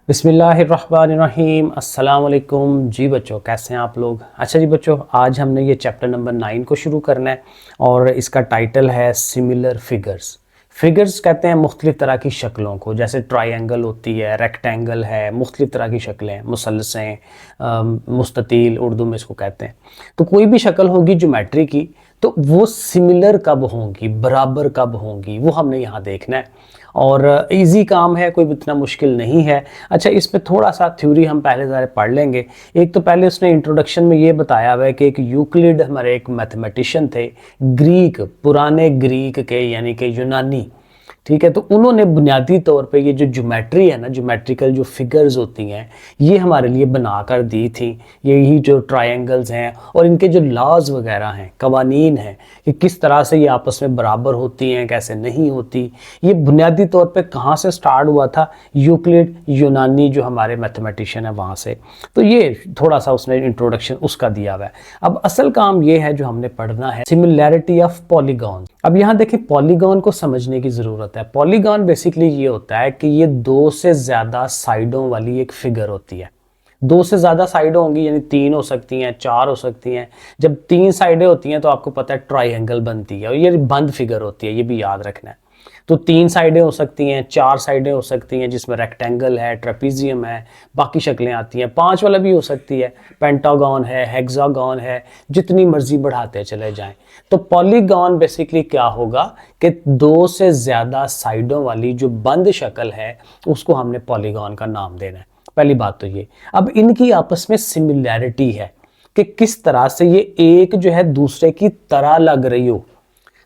बिस्मिल्लाहिर्रहमानिर्रहीम अस्सलाम वालेकुम जी बच्चों, कैसे हैं आप लोग। अच्छा जी बच्चों, आज हमने ये चैप्टर नंबर 9 को शुरू करना है और इसका टाइटल है सिमिलर फिगर्स। फिगर्स कहते हैं मुख्तलिफ तरह की शक्लों को, जैसे ट्रायंगल होती है, रेक्टेंगल है, मुख्तलिफ तरह की शक्लें, मुसल्लसें, मुस्ततील उर्दू में इसको कहते हैं। तो कोई भी शक्ल होगी ज्योमेट्री की, तो वो सिमिलर कब होंगी, बराबर कब होंगी, वो हमने यहाँ देखना है। और इजी काम है, कोई इतना मुश्किल नहीं है। अच्छा, इस पे थोड़ा सा थ्योरी हम पहले ज़रा पढ़ लेंगे। एक तो पहले उसने इंट्रोडक्शन में ये बताया हुआ है कि एक यूक्लिड हमारे एक मैथमेटिशियन थे, ग्रीक, पुराने ग्रीक के यानी कि यूनानी, ठीक है। तो उन्होंने बुनियादी तौर पे ये जो ज्योमेट्री है ना, ज्योमेट्रिकल जो फिगर्स होती हैं, ये हमारे लिए बना कर दी थी। यही जो ट्रायंगल्स हैं और इनके जो लॉज वगैरह हैं, कवानीन हैं, कि किस तरह से ये आपस में बराबर होती हैं, कैसे नहीं होती, ये बुनियादी तौर पे कहाँ से स्टार्ट हुआ था, यूक्लिड, यूनानी जो हमारे मैथमेटिशियन है वहाँ से। तो ये थोड़ा सा उसने इंट्रोडक्शन उसका दिया हुआ है। अब असल काम ये है जो हमने पढ़ना है, सिमिलैरिटी ऑफ पॉलीगॉन। अब यहाँ देखिए, पॉलीगॉन को समझने की ज़रूरत है। पॉलीगॉन बेसिकली ये होता है कि ये दो से ज़्यादा साइडों वाली एक फिगर होती है। दो से ज़्यादा साइडें होंगी, यानी 3 हो सकती हैं, 4 हो सकती हैं। जब 3 साइडें होती हैं तो आपको पता है ट्रायंगल बनती है, और ये बंद फिगर होती है, ये भी याद रखना है। तो 3 साइडें हो सकती हैं, 4 साइडें हो सकती हैं, जिसमें रेक्टेंगल है, ट्रेपीजियम है, बाकी शक्लें आती हैं। 5 वाला भी हो सकती है, पेंटागन है, हेक्सागन है, जितनी मर्जी बढ़ाते चले जाएं। तो पॉलीगॉन बेसिकली क्या होगा कि 2 से ज़्यादा साइडों वाली जो बंद शक्ल है, उसको हमने पॉलीगॉन का नाम देना है। पहली बात तो ये। अब इनकी आपस में सिमिलैरिटी है कि किस तरह से ये एक जो है दूसरे की तरह लग रही हो।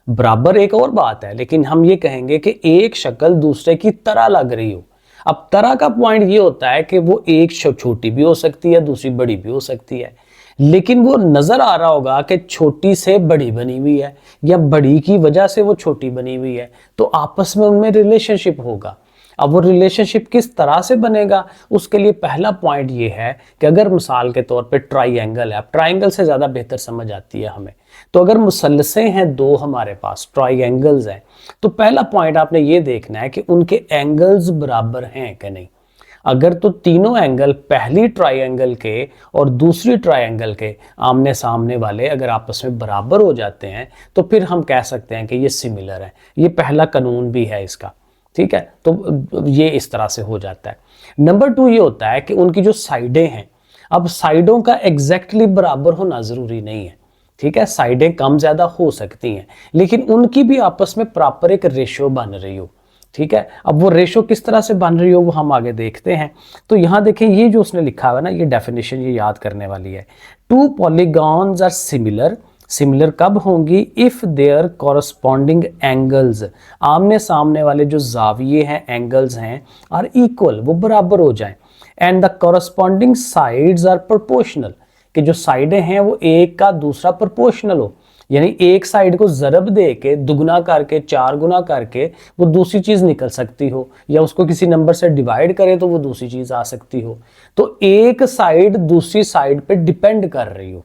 बराबर एक और बात है, लेकिन हम ये कहेंगे कि एक शक्ल दूसरे की तरह लग रही हो। अब तरह का पॉइंट ये होता है कि वो एक छोटी भी हो सकती है, दूसरी बड़ी भी हो सकती है, लेकिन वो नजर आ रहा होगा कि छोटी से बड़ी बनी हुई है या बड़ी की वजह से वो छोटी बनी हुई है, तो आपस में उनमें रिलेशनशिप होगा। अब वो रिलेशनशिप किस तरह से बनेगा, उसके लिए पहला पॉइंट ये है कि अगर मिसाल के तौर पे ट्राइंगल है, ट्राइंगल से ज़्यादा बेहतर समझ आती है हमें, तो अगर मुसल्लसें हैं दो हमारे पास, ट्राइंगल्स हैं, तो पहला पॉइंट आपने ये देखना है कि उनके एंगल्स बराबर हैं कि नहीं। अगर तो तीनों एंगल पहली ट्रायंगल के और दूसरी ट्रायंगल के आमने सामने वाले अगर आपस में बराबर हो जाते हैं, तो फिर हम कह सकते हैं कि ये सिमिलर है। ये पहला कानून भी है इसका, ठीक है। तो ये इस तरह से हो जाता है। नंबर 2 ये होता है कि उनकी जो साइडें हैं, अब साइडों का एग्जैक्टली बराबर होना जरूरी नहीं है, ठीक है। साइडें कम ज्यादा हो सकती हैं, लेकिन उनकी भी आपस में प्रॉपर एक रेशो बन रही हो, ठीक है। अब वो रेशो किस तरह से बन रही हो वो हम आगे देखते हैं। तो यहाँ देखें, ये जो उसने लिखा हुआ है ना, ये डेफिनेशन ये याद करने वाली है। 2 पॉलीगॉन्स आर सिमिलर, सिमिलर कब होंगी, इफ देयर कॉरस्पॉन्डिंग एंगल्स, आमने सामने वाले जो जाविये हैं, एंगल्स हैं, आर इक्वल, वो बराबर हो जाएं, and the corresponding sides are proportional, कि जो साइडें हैं वो एक का दूसरा प्रोपोर्शनल हो, यानी एक साइड को ज़रब दे के, दुगना करके, 4 गुना करके वो दूसरी चीज़ निकल सकती हो, या उसको किसी नंबर से डिवाइड करें तो वो दूसरी चीज़ आ सकती हो। तो एक साइड दूसरी साइड पे डिपेंड कर रही हो।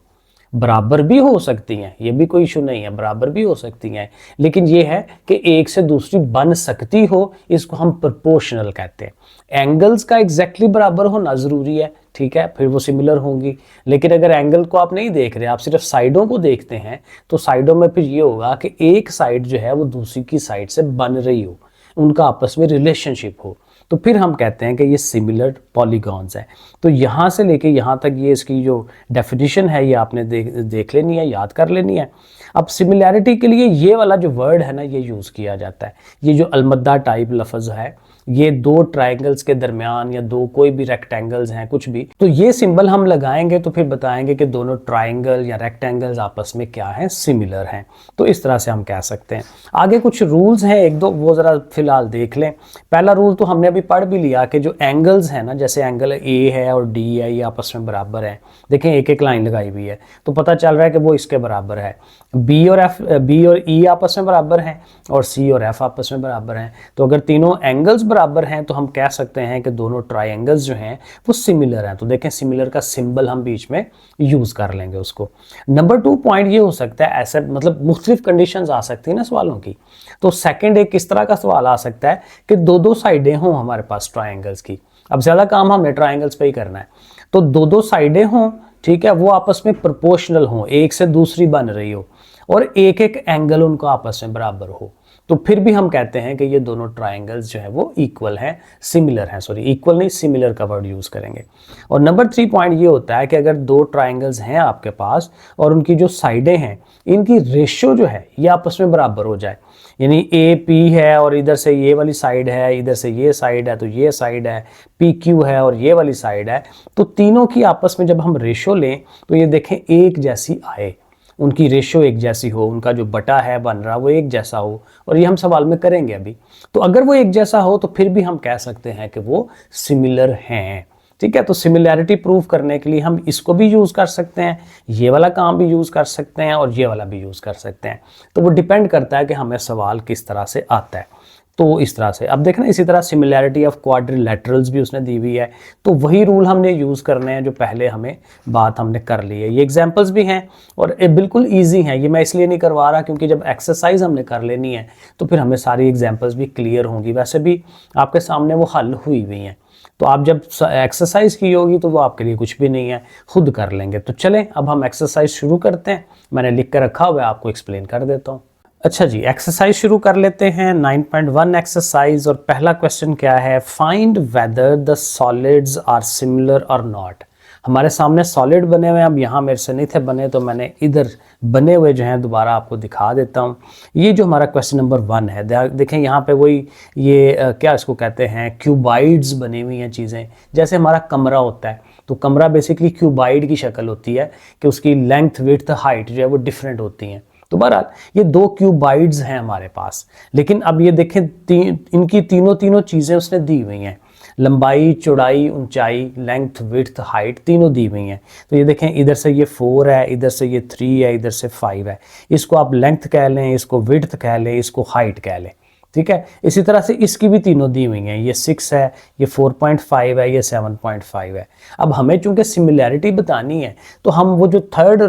बराबर भी हो सकती हैं, ये भी कोई इशू नहीं है, बराबर भी हो सकती हैं, लेकिन ये है कि एक से दूसरी बन सकती हो, इसको हम प्रोपोर्शनल कहते हैं। एंगल्स का एग्जैक्टली बराबर होना ज़रूरी है, ठीक है, फिर वो सिमिलर होंगी। लेकिन अगर एंगल को आप नहीं देख रहे, आप सिर्फ साइडों को देखते हैं, तो साइडों में फिर ये होगा कि एक साइड जो है वो दूसरी की साइड से बन रही हो, उनका आपस में रिलेशनशिप हो, तो फिर हम कहते हैं कि ये सिमिलर पॉलीगॉन्स हैं। तो यहाँ से लेके यहाँ तक ये इसकी जो डेफिनेशन है ये आपने देख लेनी है, याद कर लेनी है। अब सिमिलैरिटी के लिए ये वाला जो वर्ड है ना, ये यूज़ किया जाता है। ये जो अलमद्दा टाइप लफ्ज़ है, ये 2 ट्रायंगल्स के दरमियान या 2 कोई भी रेक्टेंगल्स हैं, कुछ भी, तो ये सिंबल हम लगाएंगे तो फिर बताएंगे कि दोनों ट्रायंगल या रेक्टेंगल्स आपस में क्या हैं, सिमिलर हैं। तो इस तरह से हम कह सकते हैं। आगे कुछ रूल्स हैं एक दो, वो ज़रा फिलहाल देख लें। पहला रूल तो हमने अभी पढ़ भी लिया कि जो एंगल्स हैं ना, जैसे एंगल ए है और डी है, ये आपस में बराबर हैं। देखें, एक एक लाइन लगाई हुई है, तो पता चल रहा है कि वो इसके बराबर है। बी और ई आपस में बराबर हैं, और सी और एफ आपस में बराबर हैं। तो अगर तीनों एंगल्स बराबर हैं तो हम कह सकते हैं कि दोनों ट्रायंगल्स जो हैं वो सिमिलर हैं। तो देखें, सिमिलर का सिंबल हम बीच में यूज कर लेंगे उसको। नंबर 2 पॉइंट ये हो सकता है, ऐसे मतलब मुख्तलिफ कंडीशंस आ सकती है ना सवालों की। तो सेकंड एक इस तरह का सवाल आ सकता है कि 2 साइडें हों हमारे पास ट्रायंगल्स की, अब ज़्यादा काम हमने ट्राइंगल्स पे ही करना है। तो दो दो साइडें हों, ठीक है, वो आपस में प्रोपोर्शनल हों, एक से दूसरी बन रही हो, और एक एक एंगल उनका आपस में बराबर हो, तो फिर भी हम कहते हैं कि ये दोनों ट्राइंगल्स जो है वो इक्वल हैं, सिमिलर हैं, सॉरी इक्वल नहीं, सिमिलर का वर्ड यूज़ करेंगे। और नंबर 3 पॉइंट ये होता है कि अगर दो ट्राइंगल्स हैं आपके पास और उनकी जो साइडें हैं, इनकी रेशियो जो है ये आपस में बराबर हो जाए, यानी ए पी है और इधर से ये वाली साइड है, इधर से ये साइड है, तो ये साइड है, पी क्यू है और ये वाली साइड है, तो तीनों की आपस में जब हम रेशियो लें तो ये देखें एक जैसी आए, उनकी रेशियो एक जैसी हो, उनका जो बटा है बन रहा वो एक जैसा हो, और ये हम सवाल में करेंगे अभी। तो अगर वो एक जैसा हो तो फिर भी हम कह सकते हैं कि वो सिमिलर हैं, ठीक है। तो सिमिलैरिटी प्रूव करने के लिए हम इसको भी यूज़ कर सकते हैं, ये वाला काम भी यूज़ कर सकते हैं और ये वाला भी यूज़ कर सकते हैं। तो वो डिपेंड करता है कि हमें सवाल किस तरह से आता है। तो इस तरह से अब देखना, इसी तरह सिमिलैरिटी ऑफ क्वाड्रिलैटरल्स भी उसने दी हुई है, तो वही रूल हमने यूज़ करने हैं जो पहले हमें बात हमने कर ली है। ये एग्जांपल्स भी हैं और बिल्कुल इजी हैं, ये मैं इसलिए नहीं करवा रहा क्योंकि जब एक्सरसाइज हमने कर लेनी है तो फिर हमें सारी एग्जांपल्स भी क्लियर होंगी। वैसे भी आपके सामने वो हल हुई हुई हैं, तो आप जब एक्सरसाइज की होगी तो वो आपके लिए कुछ भी नहीं है, खुद कर लेंगे। तो चलें अब हम एक्सरसाइज शुरू करते हैं, मैंने लिख कर रखा हुआ है, आपको एक्सप्लेन कर देता हूँ। अच्छा जी, एक्सरसाइज शुरू कर लेते हैं। 9.1 एक्सरसाइज, और पहला क्वेश्चन क्या है, find whether the solids are similar और नॉट। हमारे सामने सॉलिड बने हुए हैं, अब यहाँ मेरे से नहीं थे बने तो मैंने इधर बने हुए जो हैं दोबारा आपको दिखा देता हूँ। ये जो हमारा क्वेश्चन नंबर 1 है, देखें यहाँ पे वही ये क्या इसको कहते हैं, क्यूबाइड्स बनी हुई हैं चीज़ें, जैसे हमारा कमरा होता है, तो कमरा बेसिकली क्यूबाइड की शक्ल होती है कि उसकी लेंथ विड्थ हाइट जो है वो डिफरेंट होती हैं। तो बहरहाल ये दो क्यूबाइड्स हैं हमारे पास, लेकिन अब ये देखें इनकी तीनों चीज़ें उसने दी हुई हैं, लंबाई, चौड़ाई, ऊंचाई, लेंथ, विड्थ, हाइट तीनों दी हुई हैं। तो ये देखें इधर से ये 4 है, इधर से ये 3 है, इधर से 5 है, इसको आप लेंथ कह लें, इसको विड्थ कह लें, इसको हाइट कह लें, ठीक है। इसी तरह से इसकी भी तीनों दी हुई हैं, ये 6 है, ये 4.5 है, ये 7.5 है। अब हमें चूंकि सिमिलैरिटी बतानी है तो हम वो जो थर्ड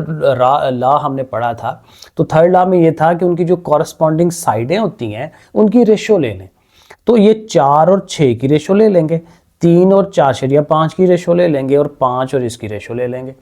लॉ हमने पढ़ा था, तो थर्ड लॉ में ये था कि उनकी जो कॉरस्पॉन्डिंग साइडें होती हैं उनकी रेशो ले लें। तो ये 4 और 6 की रेशो ले लेंगे, 3 और 4.5 की रेशो ले लेंगे, और 5 और इसकी रेशो ले लेंगे।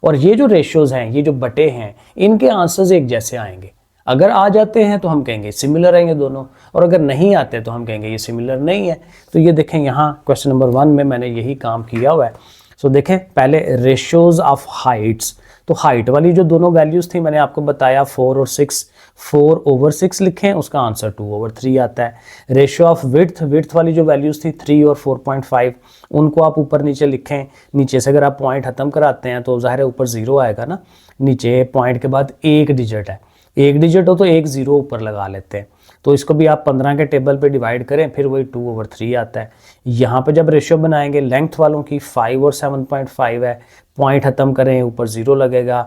और ये जो रेशोज़ हैं, ये जो बटे हैं, इनके आंसर्स एक जैसे आएंगे। अगर आ जाते हैं तो हम कहेंगे सिमिलर हैं ये दोनों, और अगर नहीं आते तो हम कहेंगे ये सिमिलर नहीं है। तो ये देखें यहाँ क्वेश्चन नंबर 1 में मैंने यही काम किया हुआ है। सो देखें पहले रेशोज़ ऑफ हाइट्स, तो हाइट वाली जो दोनों वैल्यूज़ थी मैंने आपको बताया 4 और 6, 4/6 लिखें, उसका आंसर 2/3 आता है। रेशियो ऑफ विड्थ वाली जो वैल्यूज़ थी 3 और 4.5, उनको आप ऊपर नीचे लिखें। नीचे से अगर आप पॉइंट ख़त्म कराते हैं तो ज़ाहिर है ऊपर 0 आएगा ना, नीचे पॉइंट के बाद एक डिजिट है, एक डिजिट हो तो एक 0 ऊपर लगा लेते हैं। तो इसको भी आप 15 के टेबल पे डिवाइड करें, फिर वही 2/3 आता है। यहाँ पे जब रेशियो बनाएंगे लेंथ वालों की 5 और 7.5 है, पॉइंट ख़त्म करें ऊपर 0 लगेगा।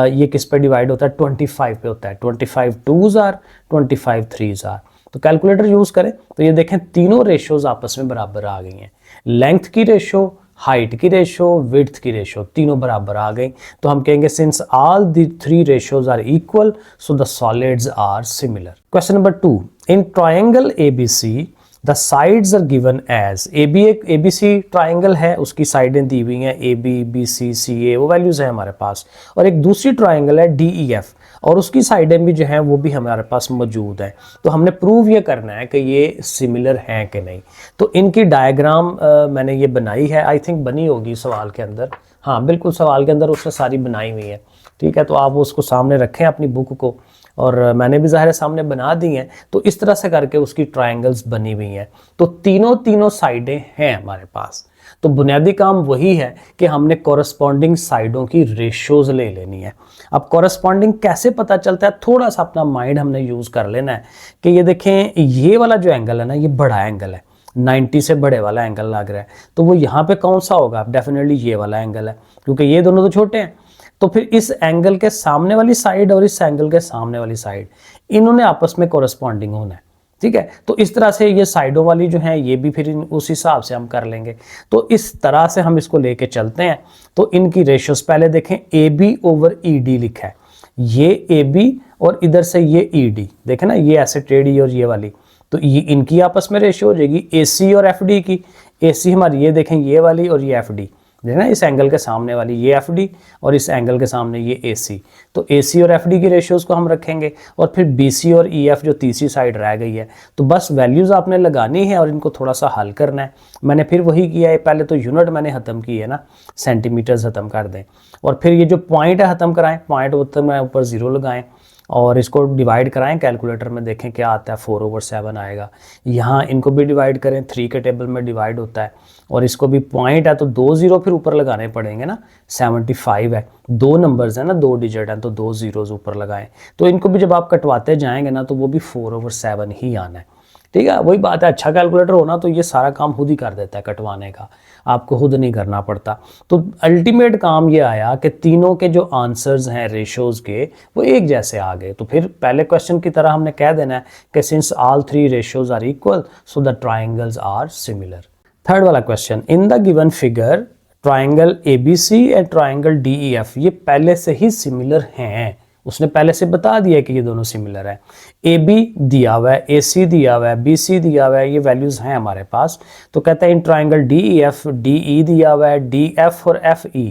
ये किस पे डिवाइड होता है, 25 पे होता है। 25 2s आर, 25 3s आर। तो कैलकुलेटर यूज़ करें तो ये देखें तीनों रेशियोज़ आपस में बराबर आ गई हैं। लेंथ की रेशियो, हाइट की रेशो, विड्थ की रेशो तीनों बराबर आ गई। तो हम कहेंगे since all the 3 ratios are equal so the solids are similar. Question number 2, in triangle ABC the sides are given as. एक एबीसी ट्रायंगल है, उसकी साइडें दी हुई हैं ए बी, बी सी, सी ए, वो वैल्यूज है हमारे पास। और एक दूसरी ट्रायंगल है डी ई एफ, और उसकी साइडें भी जो हैं वो भी हमारे पास मौजूद हैं। तो हमने प्रूव ये करना है कि ये सिमिलर हैं कि नहीं। तो इनकी डायग्राम मैंने ये बनाई है, आई थिंक बनी होगी सवाल के अंदर, हाँ बिल्कुल सवाल के अंदर उसने सारी बनाई हुई है, ठीक है। तो आप उसको सामने रखें अपनी बुक को, और मैंने भी ज़ाहिर सामने बना दी हैं। तो इस तरह से करके उसकी ट्रायंगल्स बनी हुई हैं। तो तीनों साइडें हैं हमारे पास। तो बुनियादी काम वही है कि हमने कॉरस्पॉन्डिंग साइडों की रेशियोज ले लेनी है। अब कॉरस्पॉन्डिंग कैसे पता चलता है, थोड़ा सा अपना माइंड हमने यूज़ कर लेना है कि ये देखें ये वाला जो एंगल है ना, ये बड़ा एंगल है, 90 से बड़े वाला एंगल लग रहा है। तो वो यहाँ पे कौन सा होगा, डेफिनेटली ये वाला एंगल है, क्योंकि ये दोनों तो छोटे हैं। तो फिर इस एंगल के सामने वाली साइड और इस एंगल के सामने वाली साइड, इन्होंने आपस में कॉरस्पॉन्डिंग होना है, ठीक है। तो इस तरह से ये साइडों वाली जो हैं ये भी फिर उस हिसाब से हम कर लेंगे। तो इस तरह से हम इसको लेके चलते हैं। तो इनकी रेशियोज पहले देखें, A B over E D लिखा है, ये ए बी और इधर से ये ई डी, देखें ना ये ऐसे टेढ़ी और ये वाली, तो ये इनकी आपस में रेशियो हो जाएगी ए सी और एफ डी की। AC हमारी ये देखें, ये वाली और ये FD, देखना इस एंगल के सामने वाली ये FD और इस एंगल के सामने ये AC। तो AC और FD की रेशियोज़ को हम रखेंगे और फिर BC और EF जो तीसरी साइड रह गई है। तो बस वैल्यूज़ आपने लगानी है और इनको थोड़ा सा हल करना है। मैंने फिर वही किया है, पहले तो यूनिट मैंने ख़त्म की है ना, सेंटीमीटर्स ख़त्म कर दें और फिर ये जो पॉइंट है ख़त्म कराएं, पॉइंट ऊपर 0 लगाएं और इसको डिवाइड कराएं कैलकुलेटर में, देखें क्या आता है, 4/7 आएगा। यहाँ इनको भी डिवाइड करें, 3 के टेबल में डिवाइड होता है और इसको भी पॉइंट है तो 2 0 फिर ऊपर लगाने पड़ेंगे ना। 75 है, 2 नंबर्स हैं ना, 2 डिजिट हैं तो 2 ज़ीरोज़ ऊपर लगाएं। तो इनको भी जब आप कटवाते जाएंगे ना तो वो भी 4/7 ही आना है। ठीक है, वही बात है, अच्छा कैलकुलेटर होना तो ये सारा काम खुद ही कर देता है, कटवाने का आपको खुद नहीं करना पड़ता। तो अल्टीमेट काम ये आया कि तीनों के जो आंसर्स हैं रेशोज़ के वो एक जैसे आ गए। तो फिर पहले क्वेश्चन की तरह हमने कह देना है कि since all 3 ratios are equal so the triangles are similar. Third वाला question, in the given figure triangle ABC and triangle DEF ये पहले से ही सिमिलर हैं। उसने पहले से बता दिया कि ये दोनों सिमिलर है। AB दिया हुआ है, AC दिया हुआ है, BC दिया हुआ है, ये वैल्यूज़ हैं हमारे पास। तो कहता है इन ट्राइंगल DEF DE दिया हुआ है, DF और FE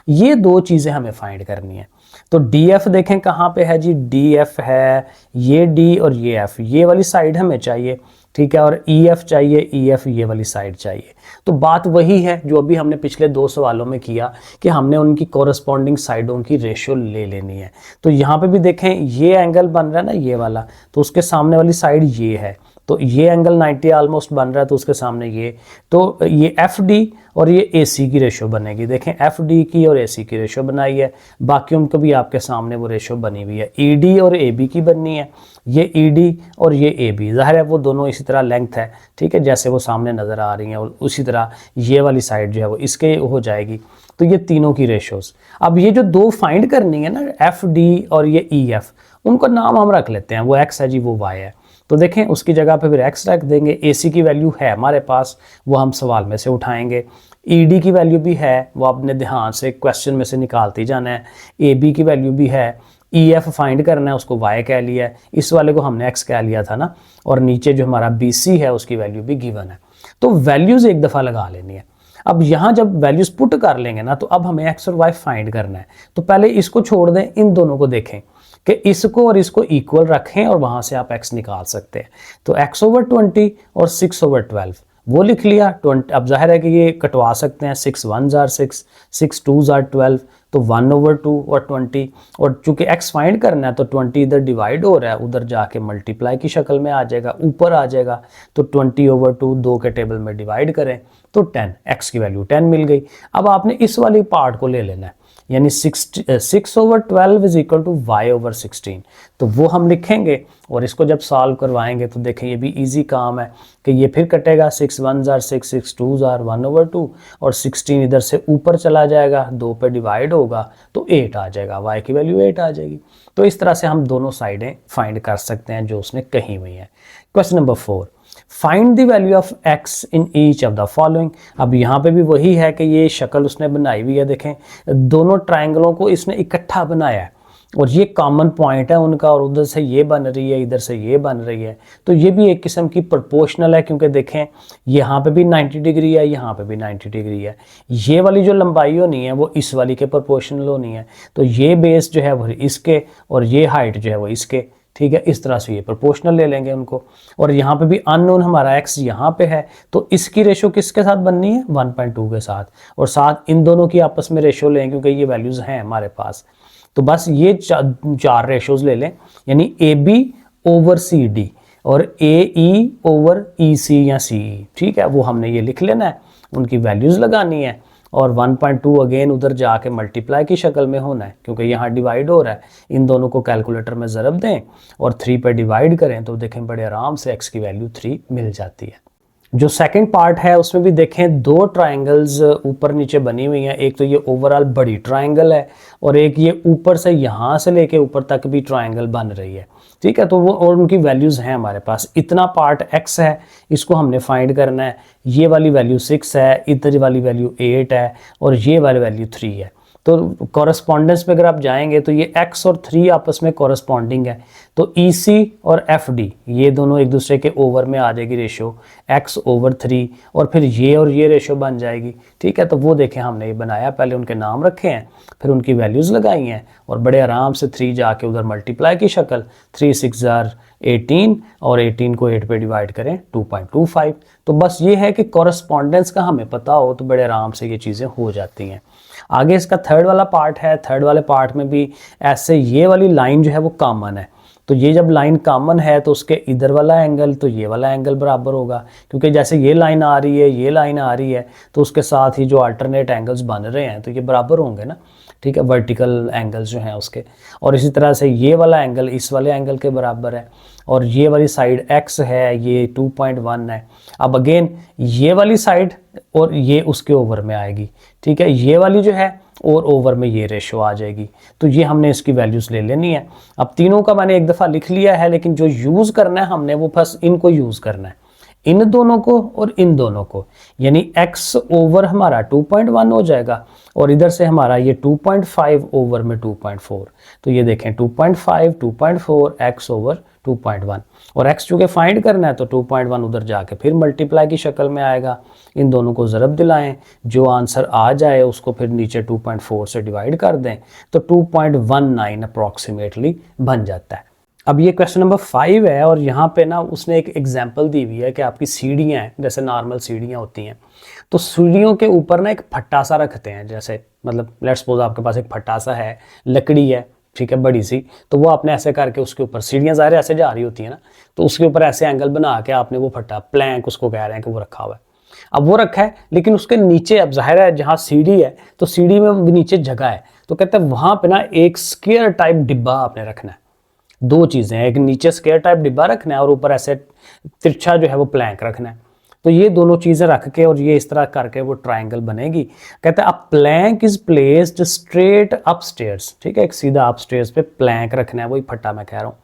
ये 2 चीज़ें हमें फाइंड करनी है। तो DF देखें कहाँ पे है जी, DF है ये D और ये F, ये वाली साइड हमें चाहिए। ठीक है, और EF चाहिए, EF ये वाली साइड चाहिए। तो बात वही है जो अभी हमने पिछले 2 सवालों में किया कि हमने उनकी कॉरस्पॉन्डिंग साइडों की रेशियो ले लेनी है। तो यहाँ पे भी देखें ये एंगल बन रहा है ना ये वाला, तो उसके सामने वाली साइड ये है, तो ये एंगल 90 ऑलमोस्ट बन रहा है, तो उसके सामने ये, तो ये FD और ये AC की रेशियो बनेगी। देखें FD की और AC की रेशियो बनाई है, बाकी उनको भी आपके सामने वो रेशियो बनी हुई है। ED और AB की बननी है, ये ED और ये AB, ज़ाहिर है वो दोनों इसी तरह लेंथ है। ठीक है, जैसे वो सामने नज़र आ रही हैं और उसी तरह ये वाली साइड जो है वो इसके हो जाएगी। तो ये तीनों की रेशियोज़, अब ये जो 2 फाइंड करनी है ना FD और ये EF, उनका नाम हम रख लेते हैं, वो X है जी, वो Y है। तो देखें उसकी जगह पे फिर X रख देंगे। AC की वैल्यू है हमारे पास, वो हम सवाल में से उठाएंगे। ED की वैल्यू भी है, वो आपने ध्यान से क्वेश्चन में से निकालती जाना है। AB की वैल्यू भी है। EF फाइंड करना है, उसको Y कह लिया है, इस वाले को हमने X कह लिया था ना। और नीचे जो हमारा BC है उसकी वैल्यू भी गिवन है। तो वैल्यूज़ एक दफ़ा लगा लेनी है। अब यहाँ जब वैल्यूज़ पुट कर लेंगे ना तो अब हमें X और Y फाइंड करना है। तो पहले इसको छोड़ दें, इन दोनों को देखें कि इसको और इसको इक्वल रखें और वहाँ से आप X निकाल सकते हैं। तो X/20 और 6/12 वो लिख लिया। 20, अब जाहिर है कि ये कटवा सकते हैं, 6 1s are 6, 6 2s are 12, तो 1/2 और 20, और चूंकि X फाइंड करना है तो 20 इधर डिवाइड हो रहा है, उधर जाके मल्टीप्लाई की शक्ल में आ जाएगा, ऊपर आ जाएगा। तो 20/2 2 के टेबल में डिवाइड करें तो 10, X की वैल्यू 10 मिल गई। अब आपने इस वाली पार्ट को ले लेना है, यानी 6/12 इज इक्वल टू Y/16। तो वो हम लिखेंगे और इसको जब सॉल्व करवाएंगे तो देखें ये भी इजी काम है कि ये फिर कटेगा, 6 1s are 6, 6 2s are 1/2 और 16 इधर से ऊपर चला जाएगा, 2 पे डिवाइड होगा तो 8 आ जाएगा, Y की वैल्यू 8 आ जाएगी। तो इस तरह से हम दोनों साइडें फाइंड कर सकते हैं जो उसने कही हुई हैं। Question number 4, find the value of X in each of the following. अब यहाँ पे भी वही है कि ये शक्ल उसने बनाई हुई है, देखें दोनों ट्राइंगलों को इसने इकट्ठा बनाया है और ये कॉमन पॉइंट है उनका, और उधर से ये बन रही है, इधर से ये बन रही है। तो ये भी एक किस्म की प्रोपोर्शनल है, क्योंकि देखें यहाँ पे भी 90 डिग्री है, यहाँ पे भी 90 डिग्री है। ये वाली जो लंबाई होनी है वो इस वाली के प्रोपोर्शनल होनी है। तो ये बेस जो है वो इसके और ये हाइट जो है वो इसके। ठीक है, इस तरह से ये प्रोपोर्शनल ले लेंगे उनको। और यहाँ पे भी अननोन हमारा X यहाँ पे है, तो इसकी रेशो किसके साथ बननी है, 1.2 के साथ, और साथ इन दोनों की आपस में रेशो लें क्योंकि ये वैल्यूज़ हैं हमारे पास। तो बस ये 4 रेशोज़ ले लें, यानी AB/CD और AE/EC या CE। ठीक है, वो हमने ये लिख लेना है, उनकी वैल्यूज़ लगानी है और 1.2 अगेन उधर जाके मल्टीप्लाई की शक्ल में होना है क्योंकि यहाँ डिवाइड हो रहा है। इन दोनों को कैलकुलेटर में ज़रब दें और 3 पे डिवाइड करें तो देखें बड़े आराम से X की वैल्यू 3 मिल जाती है। जो सेकंड पार्ट है उसमें भी देखें 2 ट्राइंगल्स ऊपर नीचे बनी हुई हैं। एक तो ये ओवरऑल बड़ी ट्राइंगल है और एक ये ऊपर से यहाँ से लेके ऊपर तक भी ट्राइंगल बन रही है। ठीक है, तो वो और उनकी वैल्यूज़ हैं हमारे पास। इतना पार्ट X है, इसको हमने फाइंड करना है। ये वाली वैल्यू 6 है, इधर वाली वैल्यू 8 है और ये वाली वैल्यू 3 है। तो कॉरस्पॉन्डेंस पे अगर आप जाएंगे तो ये X और 3 आपस में कॉरस्पॉन्डिंग है। तो EC और FD ये दोनों एक दूसरे के ओवर में आ जाएगी रेशो, x/3, और फिर ये रेशो बन जाएगी। ठीक है, तो वो देखें हमने ये बनाया, पहले उनके नाम रखे हैं, फिर उनकी वैल्यूज़ लगाई हैं और बड़े आराम से 3 जाके उधर मल्टीप्लाई की शक्ल, 3 6 18 और 18 को 8 पे डिवाइड करें 2.25। तो बस ये है कि कॉरस्पॉन्डेंस का हमें पता हो तो बड़े आराम से ये चीज़ें हो जाती हैं। आगे इसका थर्ड वाला पार्ट है, थर्ड वाले पार्ट में भी ऐसे ये वाली लाइन जो है वो कॉमन है, तो ये जब लाइन कॉमन है तो उसके इधर वाला एंगल तो ये वाला एंगल बराबर होगा, क्योंकि जैसे ये लाइन आ रही है, ये लाइन आ रही है, तो उसके साथ ही जो अल्टरनेट एंगल्स बन रहे हैं तो ये बराबर होंगे ना। ठीक है, वर्टिकल एंगल्स जो हैं उसके, और इसी तरह से ये वाला एंगल इस वाले एंगल के बराबर है, और ये वाली साइड x है, ये 2.1 है। अब अगेन ये वाली साइड और ये उसके ओवर में आएगी। ठीक है, ये वाली जो है और ओवर में ये रेशो आ जाएगी, तो ये हमने इसकी वैल्यूज़ ले लेनी है। अब तीनों का मैंने एक दफ़ा लिख लिया है, लेकिन जो यूज़ करना है हमने वो बस इनको यूज़ करना है, इन दोनों को और इन दोनों को, यानी x ओवर हमारा 2.1 हो जाएगा और इधर से हमारा ये 2.5 ओवर में 2.4, तो ये देखें 2.5 2.4 x ओवर 2.1, और x चूँकि फाइंड करना है तो 2.1 उधर जाके फिर मल्टीप्लाई की शक्ल में आएगा। इन दोनों को ज़रब दिलाएं, जो आंसर आ जाए उसको फिर नीचे 2.4 से डिवाइड कर दें तो 2.19 अप्रॉक्सीमेटली बन जाता है। अब ये क्वेश्चन नंबर 5 है, और यहाँ पे ना उसने एक एग्जांपल दी हुई है कि आपकी सीढ़ियाँ हैं, जैसे नॉर्मल सीढ़ियाँ होती हैं, तो सीढ़ियों के ऊपर ना एक फट्टा सा रखते हैं, जैसे मतलब लेट्स सपोज आपके पास एक फट्टा सा है, लकड़ी है, ठीक है, बड़ी सी, तो वो आपने ऐसे करके उसके ऊपर, सीढ़ियाँ ज़ाहिर ऐसे जा रही होती हैं ना, तो उसके ऊपर ऐसे एंगल बना के आपने वो फट्टा, प्लैंक उसको कह रहे हैं कि वो रखा हुआ है। अब वो रखा है, लेकिन उसके नीचे अब ज़ाहिर है जहाँ सीढ़ी है तो सीढ़ी में नीचे जगह है, तो कहते हैं वहाँ पे ना एक स्क्वायर टाइप डिब्बा आपने रखना है। दो चीज़ें हैं, एक नीचे स्क्वायर टाइप डिब्बा रखना है और ऊपर ऐसे तिरछा जो है वो प्लैंक रखना है। तो ये दोनों चीज़ें रख के और ये इस तरह करके वो ट्रायंगल बनेगी। कहते हैं a plank is placed straight upstairs, ठीक है, एक सीधा अपस्टेयर्स पे प्लैंक रखना है, वही फट्टा मैं कह रहा हूँ,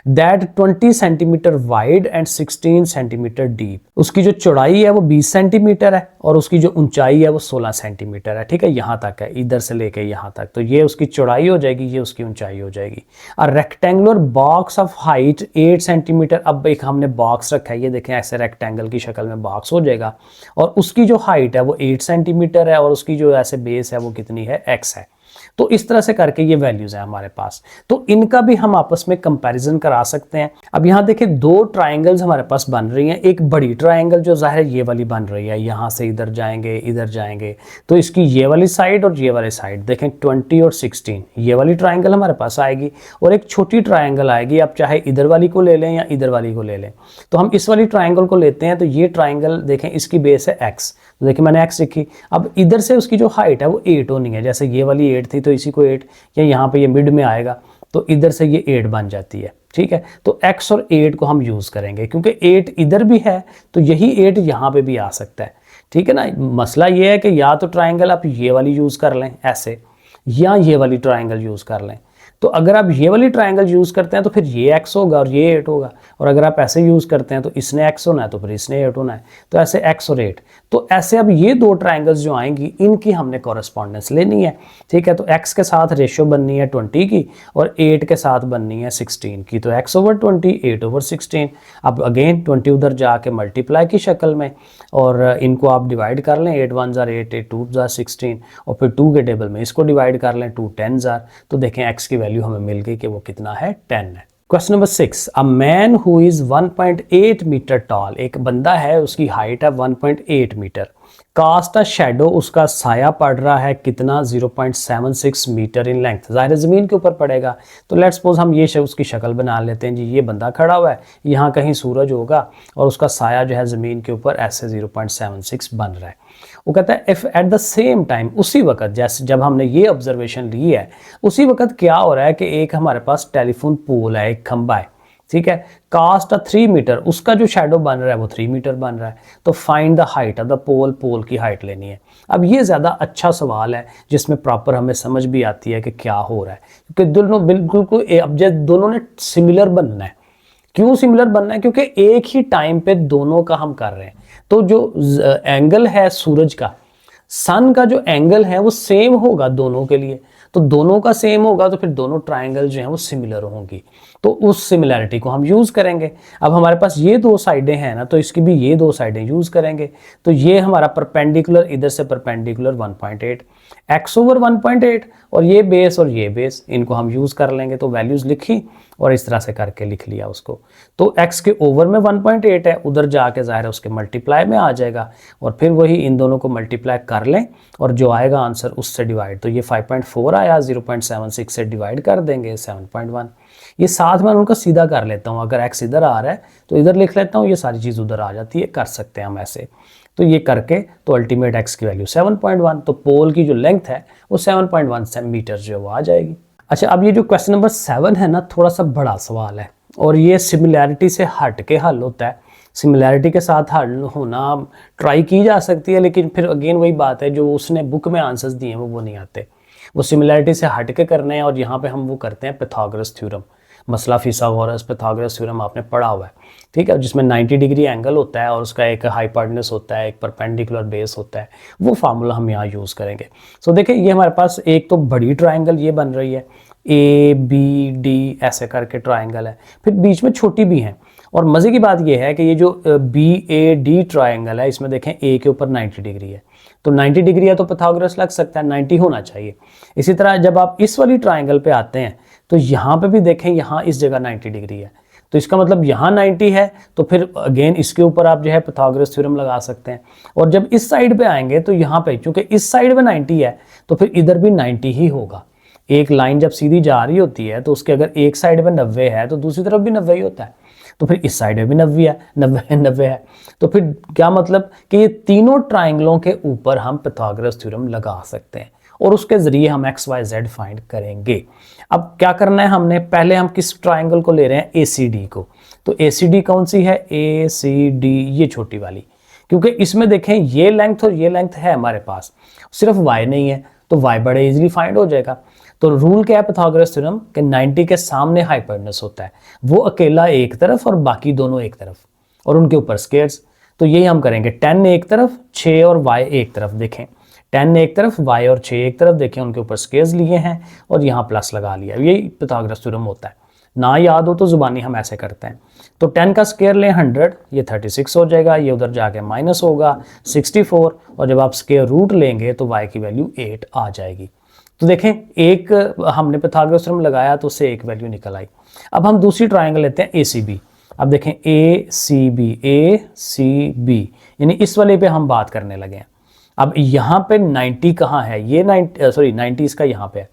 that 20 centimetre wide and 16 centimetre deep. उसकी जो चौड़ाई है वो 20 सेंटीमीटर है और उसकी जो ऊंचाई है वो 16 सेंटीमीटर है। ठीक है, यहाँ तक है, इधर से लेके यहाँ तक, तो ये उसकी चौड़ाई हो जाएगी, ये उसकी ऊंचाई हो जाएगी। A rectangular box of height 8 centimetre, अब एक हमने बॉक्स रखा है, ये देखें ऐसे रेक्टेंगल की शक्ल में बॉक्स हो जाएगा, और उसकी जो हाइट है वो 8 सेंटीमीटर है और उसकी जो ऐसे बेस है वो कितनी है, x है। तो इस तरह से करके ये वैल्यूज है हमारे पास, तो इनका भी हम आपस में कंपैरिजन करा सकते हैं। अब यहाँ देखें दो ट्रायंगल्स हमारे पास बन रही हैं, एक बड़ी ट्रायंगल जो ज़ाहिर ये वाली बन रही है, यहाँ से इधर जाएंगे, तो इसकी ये वाली साइड और ये वाली साइड देखें 20 और 16, ये वाली ट्रायंगल हमारे पास आएगी, और एक छोटी ट्रायंगल आएगी, आप चाहे इधर वाली को ले लें या इधर वाली को ले लें। तो हम इस वाली ट्रायंगल को लेते हैं, तो ये ट्रायंगल देखें इसकी बेस है x, तो देखिए मैंने x लिखी। अब इधर से उसकी जो हाइट है वो 8 होनी है, जैसे ये वाली 8 थी तो इसी को 8, या यहाँ पे ये मिड में आएगा तो इधर से ये 8 बन जाती है। ठीक है, तो x और 8 को हम यूज़ करेंगे, क्योंकि 8 इधर भी है तो यही 8 यहाँ पे भी आ सकता है। ठीक है ना, मसला ये है कि या तो ट्रायंगल आप ये वाली यूज़ कर लें ऐसे, या ये वाली ट्रायंगल यूज़ कर लें। तो अगर आप ये वाली ट्रायंगल यूज़ करते हैं तो फिर ये x होगा और ये 8 होगा, और अगर आप ऐसे यूज़ करते हैं तो इसने x होना है तो फिर इसने 8 होना है, तो ऐसे x और 8। तो ऐसे अब ये दो ट्रायंगल्स जो आएंगी इनकी हमने कॉरस्पॉन्डेंस लेनी है। ठीक है, तो x के साथ रेशियो बननी है 20 की और 8 के साथ बननी है 16 की, तो x ओवर 20 8 ओवर 16। अब अगेन 20 उधर जाके मल्टीप्लाई की शक्ल में, और इनको आप डिवाइड कर लें, 8 1 जार 8 8 2 जार 16, और फिर 2 के टेबल में इसको डिवाइड कर लें, 2 10 जार, तो देखें x की वैल्यू हमें मिल गई कि वो कितना है, 10 है। Question number 6, a man who is 1.8 metre tall, एक बंदा है उसकी हाइट है 1.8 मीटर, कास्ट अ शैडो, उसका साया पड़ रहा है कितना, 0.76 मीटर इन लेंथ, ज़ाहिर ज़मीन के ऊपर पड़ेगा। तो लेट्स सपोज हम ये उसकी शक्ल बना लेते हैं जी, ये बंदा खड़ा हुआ है, यहाँ कहीं सूरज होगा और उसका साया जो है ज़मीन के ऊपर ऐसे 0.76 बन रहा है। वो कहता है if at the same time, उसी वक्त जैसे जब हमने ये ऑब्जर्वेशन ली है उसी वक्त क्या हो रहा है कि एक हमारे पास टेलीफोन पोल है, एक खंबा है, ठीक है, कास्ट अ 3 मीटर, उसका जो शैडो बन रहा है वो 3 मीटर बन रहा है, तो find the height of the pole, pole की हाइट लेनी है। अब ये ज़्यादा अच्छा सवाल है जिसमें प्रॉपर हमें समझ भी आती है कि क्या हो रहा है, क्योंकि दोनों बिल्कुल को अब दोनों ने सिमिलर बनना है। क्यों सिमिलर बनना है, क्योंकि एक ही टाइम पे दोनों का हम कर रहे हैं, तो जो एंगल है सूरज का, सन का जो एंगल है वो सेम होगा दोनों के लिए, तो दोनों का सेम होगा तो फिर दोनों ट्राइंगल जो हैं वो सिमिलर होंगी, तो उस सिमिलैरिटी को हम यूज़ करेंगे। अब हमारे पास ये दो साइडें हैं ना, तो इसकी भी ये दो साइडें यूज़ करेंगे। तो ये हमारा परपेंडिकुलर, इधर से परपेंडिकुलर 1.8 x ओवर 1.8, और ये बेस इनको हम यूज़ कर लेंगे। तो वैल्यूज़ लिखी और इस तरह से करके लिख लिया उसको। तो x के ओवर में 1.8 है, उधर जाके ज़ाहिर है उसके मल्टीप्लाई में आ जाएगा, और फिर वही इन दोनों को मल्टीप्लाई कर लें और जो आएगा आंसर उससे डिवाइड। तो ये 5.4 आया, 0.76 से डिवाइड कर देंगे 7.1। ये साथ में उनका सीधा कर लेता हूँ, अगर x इधर आ रहा है तो इधर लिख लेता हूँ, ये सारी चीज़ उधर आ जाती है, कर सकते हैं हम ऐसे। तो ये करके तो अल्टीमेट x की वैल्यू 7.1, तो पोल की जो लेंथ है वो 7.1 मीटर जो वो आ जाएगी। अच्छा, अब ये जो क्वेश्चन नंबर 7 है ना, थोड़ा सा बड़ा सवाल है और ये सिमिलैरिटी से हट के हल होता है। सिमिलैरिटी के साथ हल होना ट्राई की जा सकती है, लेकिन फिर अगेन वही बात है, जो उसने बुक में आंसर्स दिए हैं वो नहीं आते, वो सिमिलैरिटी से हट के करने हैं। और यहाँ पे हम वो करते हैं पाइथागोरस थ्योरम, मसला फिसागोरस पाइथागोरस थ्योरम आपने पढ़ा हुआ है, ठीक है, जिसमें 90 डिग्री एंगल होता है और उसका एक हाइपोटेन्यूज होता है, एक परपेंडिकुलर बेस होता है, वो फार्मूला हम यहाँ यूज़ करेंगे। सो देखिए, ये हमारे पास एक तो बड़ी ट्राइंगल ये बन रही है, ABD ऐसे करके ट्राइंगल है, फिर बीच में छोटी भी हैं। और मज़े की बात ये है कि ये जो BAD ट्राइंगल है, इसमें देखें A के ऊपर 90 डिग्री है, तो 90 डिग्री है तो पाइथागोरस लग सकता है, 90 होना चाहिए। इसी तरह जब आप इस वाली ट्राइंगल पे आते हैं तो यहाँ पे भी देखें, यहाँ इस जगह 90 डिग्री है, तो इसका मतलब यहाँ 90 है, तो फिर अगेन इसके ऊपर आप जो है पाइथागोरस थ्योरम लगा सकते हैं। और जब इस साइड पे आएंगे तो यहाँ पे चूंकि इस साइड में 90 है तो फिर इधर भी 90 ही होगा। एक लाइन जब सीधी जा रही होती है तो उसके अगर एक साइड में 90 है तो दूसरी तरफ भी 90 ही होता है, तो फिर इस साइड में भी 90 है। तो फिर क्या मतलब कि ये तीनों ट्राइंगलों के ऊपर हम पाइथागोरस थ्योरम लगा सकते हैं और उसके जरिए हम XYZ फाइंड करेंगे। अब क्या करना है हमने, पहले हम किस ट्राइंगल को ले रहे हैं, ACD को। तो ACD कौन सी है, ACD ये छोटी वाली, क्योंकि इसमें देखें ये लेंथ और ये लेंथ है हमारे पास, सिर्फ y नहीं है, तो y बड़े इजीली फाइंड हो जाएगा। तो रूल क्या है पाइथागोरस थ्योरम कि 90 के सामने हाइपोटेन्यूज होता है, वो अकेला एक तरफ और बाकी दोनों एक तरफ, और उनके ऊपर स्क्वायर्स। तो यही हम करेंगे, 10 एक तरफ, 6 और y एक तरफ, देखें 10 एक तरफ, y और 6 एक तरफ, देखें उनके ऊपर स्क्वायर्स लिए हैं और यहाँ प्लस लगा लिया। यही पाइथागोरस थ्योरम होता है, ना याद हो तो जुबानी हम ऐसे करते हैं। तो 10 का स्क्वायर लें 100, ये 36 हो जाएगा, ये उधर जाके माइनस होगा 64, और जब आप स्क्वायर रूट लेंगे तो y की वैल्यू 8 आ जाएगी। तो देखें, एक हमने पाइथागोरस थ्योरम लगाया तो उससे एक वैल्यू निकल आई। अब हम दूसरी ट्राइंगल लेते हैं ACB। अब देखें ACB यानी इस वाले पे हम बात करने लगे हैं। अब यहाँ पे 90 कहाँ है, ये 90 इसका यहाँ पे है,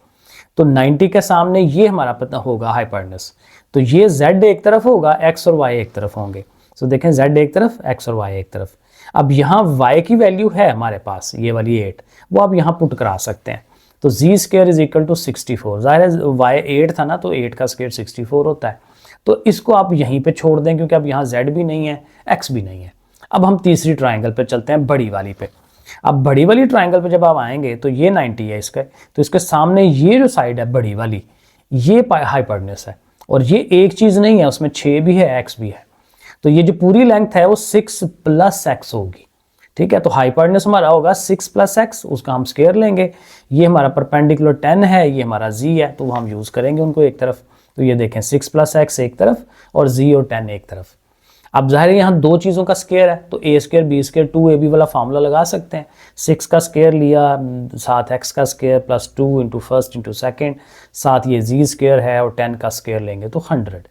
तो 90 के सामने ये हमारा पता होगा हाइपोटेन्यूज, तो ये Z एक तरफ होगा, X और Y एक तरफ होंगे। तो देखें Z एक तरफ, X और Y एक तरफ। अब यहाँ Y की वैल्यू है हमारे पास, ये वाली 8, वो आप यहाँ पुट करा सकते हैं। तो Z square is equal to 64, ज़ाहिर है Y 8 था ना, तो 8 का स्क्वायर 64 होता है। तो इसको आप यहीं पे छोड़ दें, क्योंकि अब यहाँ Z भी नहीं है, X भी नहीं है। अब हम तीसरी ट्राइंगल पे चलते हैं, बड़ी वाली पे। अब बड़ी वाली ट्राइंगल पे जब आप आएंगे तो ये 90 है इसका, तो इसके सामने ये जो साइड है बड़ी वाली, ये हाइपोटेन्यूज है, और ये एक चीज़ नहीं है, उसमें 6 भी है, X भी है। तो ये जो पूरी लेंथ है वो 6 + X होगी, ठीक है। तो हाइपोटेन्यूज हमारा होगा 6 + X, उसका हम स्क्वायर लेंगे। ये हमारा परपेंडिकुलर 10 है, ये हमारा Z है, तो वो हम यूज़ करेंगे उनको एक तरफ। तो ये देखें 6 + X एक तरफ और Z और 10 एक तरफ। अब ज़ाहिर है यहाँ दो चीज़ों का स्क्वायर है, तो A square B square 2AB वाला फार्मूला लगा सकते हैं। 6 का स्क्वायर लिया, साथ X का स्क्वायर प्लस 2 × फर्स्ट × सेकेंड, साथ ये Z स्क्वायर है, और 10 का स्क्वायर लेंगे तो 100।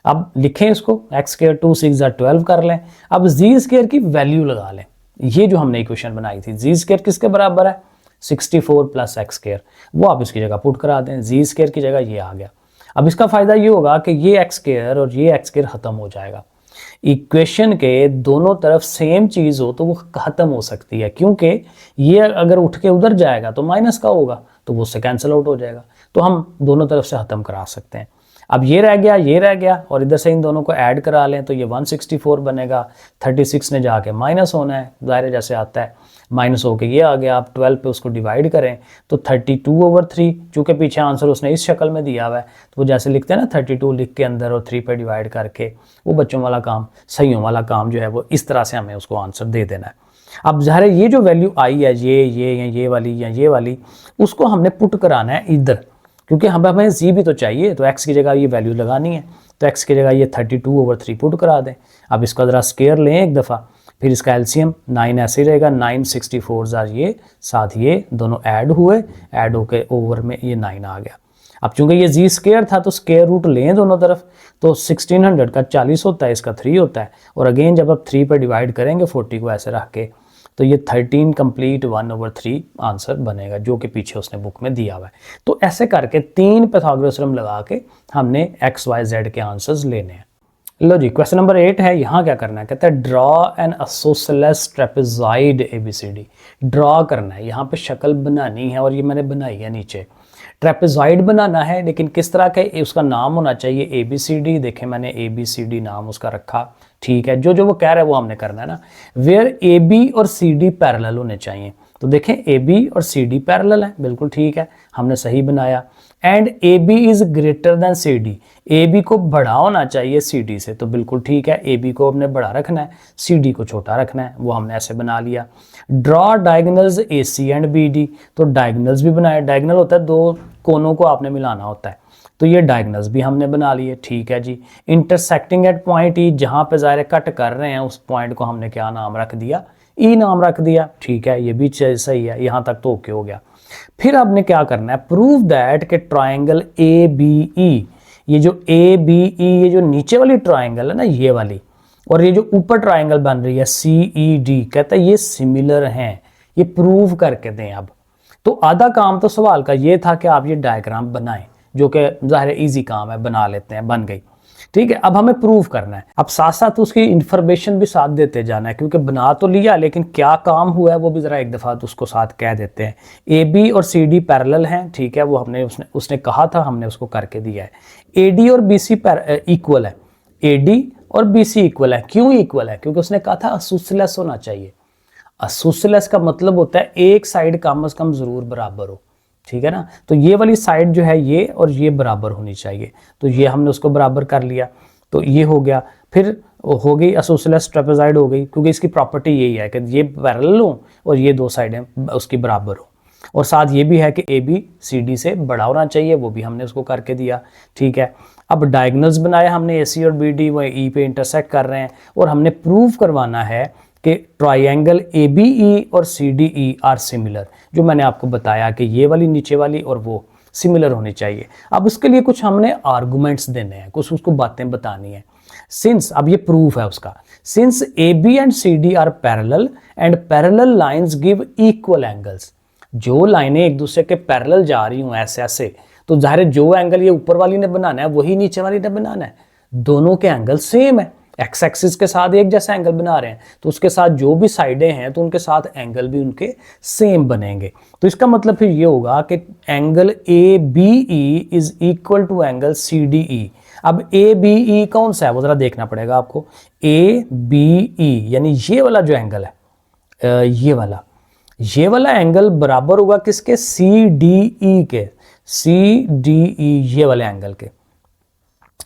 अब लिखें इसको, x स्क्वायर 2 6 12 कर लें। अब Z स्क्वायर की वैल्यू लगा लें, ये जो हमने इक्वेशन बनाई थी, Z स्क्वायर किसके बराबर है, 64 + X स्क्वायर, वो आप इसकी जगह पुट करा दें, Z स्क्वायर की जगह ये आ गया। अब इसका फ़ायदा ये होगा कि ये X स्क्वायर और ये X स्क्वायर ख़त्म हो जाएगा। इक्वेशन के दोनों तरफ सेम चीज़ हो तो वो ख़त्म हो सकती है, क्योंकि ये अगर उठ के उधर जाएगा तो माइनस का होगा, तो वो उससे कैंसिल आउट हो जाएगा, तो हम दोनों तरफ से ख़त्म करा सकते हैं। अब ये रह गया, ये रह गया, और इधर से इन दोनों को ऐड करा लें तो ये 164 बनेगा। 36 ने जाके माइनस होना है, दायरे जैसे आता है, माइनस होके ये आ गया। आप 12 पे उसको डिवाइड करें तो 32/3, चूँकि पीछे आंसर उसने इस शक्ल में दिया हुआ है, तो वो जैसे लिखते हैं ना 32 लिख के अंदर और 3 पे डिवाइड करके, वो बच्चों वाला काम, सहीयों वाला काम जो है वो इस तरह से हमें उसको आंसर दे देना है। अब ज़ाहिर है ये जो वैल्यू आई है ये वाली या ये वाली, उसको हमने पुट कराना है इधर, क्योंकि हमें जी भी तो चाहिए, तो एक्स की जगह ये वैल्यू लगानी है, तो एक्स की जगह ये 32/3 पुट करा दें। अब इसका ज़रा स्केयर लें एक दफ़ा, फिर इसका एलसीएम 9 ऐसे ही रहेगा, 9 64 ये साथ ये दोनों ऐड हुए, ऐड होके ओवर में ये 9 आ गया। अब चूंकि ये जी स्केयर था तो स्केयर रूट लें दोनों तरफ, तो 1600 का 40 होता है, इसका 3 होता है, और अगेन जब आप 3 पर डिवाइड करेंगे 40 को ऐसे रख के, तो ये 13 कंप्लीट 1/3 आंसर बनेगा, जो कि पीछे उसने बुक में दिया हुआ है। तो ऐसे करके 3 पाइथागोरस थ्योरम लगा के हमने एक्स वाई जेड के आंसर्स लेने हैं। लो जी, क्वेश्चन नंबर 8 है, यहाँ क्या करना है, कहता है draw an isosceles trapezoid ABCD। Draw करना है, यहाँ पे शक्ल बनानी है, और ये मैंने बनाई है नीचे। ट्रेपेजॉइड बनाना है, लेकिन किस तरह का, उसका नाम होना चाहिए ABCD। देखें मैंने ABCD नाम उसका रखा, ठीक है, जो जो वो कह रहा है वो हमने करना है ना। वेयर AB और CD पैरेलल होने चाहिए, तो देखें AB और CD पैरेलल है, बिल्कुल ठीक है, हमने सही बनाया। And AB is greater than CD, AB को बड़ा होना चाहिए CD से, तो बिल्कुल ठीक है, AB को हमने बड़ा रखना है, CD को छोटा रखना है, वो हमने ऐसे बना लिया। Draw diagonals AC and BD, तो डायगोनल्स भी बनाए, डायगोनल होता है दो कोनों को आपने मिलाना होता है, तो ये डायगोनल्स भी हमने बना लिए, ठीक है जी। इंटरसेक्टिंग एट पॉइंट E, जहाँ पे ज़ाहिर कट कर रहे हैं उस पॉइंट को हमने क्या नाम रख दिया, E नाम रख दिया, ठीक है, ये भी सही है, यहाँ तक तो ओके हो गया। फिर आपने क्या करना है, प्रूव दैट के ट्राइंगल ABE, ये जो ABE, ये जो नीचे वाली ट्राइंगल है ना ये वाली, और ये जो ऊपर ट्राइंगल बन रही है CED, कहता है ये सिमिलर हैं, ये प्रूव करके दें। अब तो आधा काम तो सवाल का ये था कि आप ये डायग्राम बनाएं, जो कि ज़ाहिर इजी काम है, बना लेते हैं, बन गई, ठीक है। अब हमें प्रूव करना है, अब साथ साथ उसकी इंफॉर्मेशन भी साथ देते जाना है, क्योंकि बना तो लिया लेकिन क्या काम हुआ है वो भी ज़रा एक दफ़ा तो उसको साथ कह देते हैं। AB और CD पैरेलल हैं, ठीक है, वो हमने उसने कहा था, हमने उसको करके दिया है। AD और BC इक्वल है, AD और BC इक्वल है, क्यों इक्वल है, क्योंकि उसने कहा था आइसोसेलेस होना चाहिए। आइसोसेलेस का मतलब होता है एक साइड कम से कम ज़रूर बराबर हो, ठीक है ना, तो ये वाली साइड जो है ये और ये बराबर होनी चाहिए, तो ये हमने उसको बराबर कर लिया, तो ये हो गया। फिर हो गई आइसोसेलेस ट्रेपेजॉइड हो गई, क्योंकि इसकी प्रॉपर्टी यही है कि ये पैरेलल हो और ये दो साइडें उसकी बराबर हो, और साथ ये भी है कि AB CD से बड़ा होना चाहिए, वो भी हमने उसको करके दिया, ठीक है। अब डायगोनल्स बनाए हमने AC और BD, वो E पे इंटरसेक्ट कर रहे हैं, और हमने प्रूव करवाना है कि ट्राइंगल ABE और CDE आर सिमिलर, जो मैंने आपको बताया कि ये वाली नीचे वाली और वो सिमिलर होनी चाहिए। अब उसके लिए कुछ हमने आर्गुमेंट्स देने हैं, कुछ उसको बातें बतानी है। सिंस, अब ये प्रूफ है उसका, since AB and CD are parallel and parallel lines give equal angles, जो लाइनें एक दूसरे के पैरेलल जा रही हूँ ऐसे ऐसे, तो जाहिर है जो एंगल ये ऊपर वाली ने बनाना है वही नीचे वाली ने बनाना है, दोनों के एंगल सेम है, एक्स एक्सिस के साथ एक जैसा एंगल बना रहे हैं, तो उसके साथ जो भी साइडें हैं तो उनके साथ एंगल भी उनके सेम बनेंगे। तो इसका मतलब फिर ये होगा कि angle ABE is equal to angle CDE। अब ABE कौन सा है वो जरा देखना पड़ेगा आपको, ABE यानी ये वाला जो एंगल है, ये वाला एंगल बराबर होगा किसके, CDE के, CDE ये वाले एंगल के।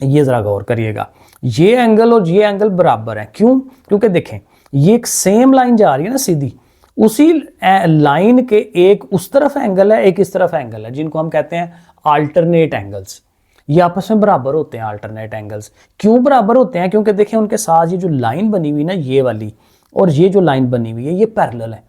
ये जरा गौर करिएगा, ये एंगल और ये एंगल बराबर है, क्यों, क्योंकि देखें ये एक सेम लाइन जा रही है ना सीधी, उसी लाइन के एक उस तरफ एंगल है, एक इस तरफ एंगल है, जिनको हम कहते हैं अल्टरनेट एंगल्स। ये आपस में बराबर होते हैं अल्टरनेट एंगल्स। क्यों बराबर होते हैं, क्योंकि देखें उनके साथ ये जो लाइन बनी हुई ना ये वाली, और ये जो लाइन बनी हुई है ये पैरेलल है,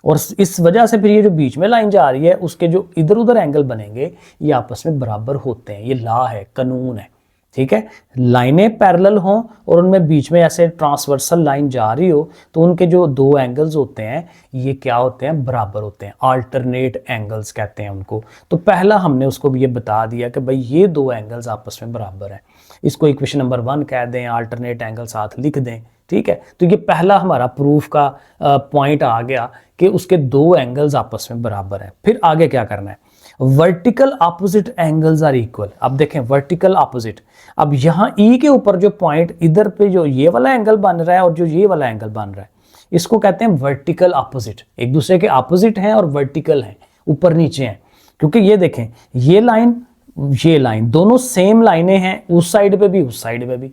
और इस वजह से फिर ये जो बीच में लाइन जा रही है उसके जो इधर उधर एंगल बनेंगे ये आपस में बराबर होते हैं, ये लॉ है, कानून है, ठीक है। लाइनें पैरेलल हों और उनमें बीच में ऐसे ट्रांसवर्सल लाइन जा रही हो तो उनके जो दो एंगल्स होते हैं ये क्या होते हैं, बराबर होते हैं, अल्टरनेट एंगल्स कहते हैं उनको। तो पहला हमने उसको ये बता दिया कि भाई ये दो एंगल्स आपस में बराबर हैं, इसको इक्वेशन नंबर 1 कह दें, अल्टरनेट एंगल साथ लिख दें, ठीक है। तो ये पहला हमारा प्रूफ का पॉइंट आ गया कि उसके दो एंगल्स आपस में बराबर हैं। फिर आगे क्या करना है, vertical opposite angles are equal. अब देखें वर्टिकल ऑपोजिट, अब यहाँ E के ऊपर जो पॉइंट इधर पे जो ये वाला एंगल बन रहा है और जो ये वाला एंगल बन रहा है इसको कहते हैं वर्टिकल ऑपोजिट, एक दूसरे के ऑपोजिट हैं और वर्टिकल हैं, ऊपर नीचे हैं। क्योंकि ये देखें ये लाइन दोनों सेम लाइनें हैं, उस साइड पे भी उस साइड पे भी,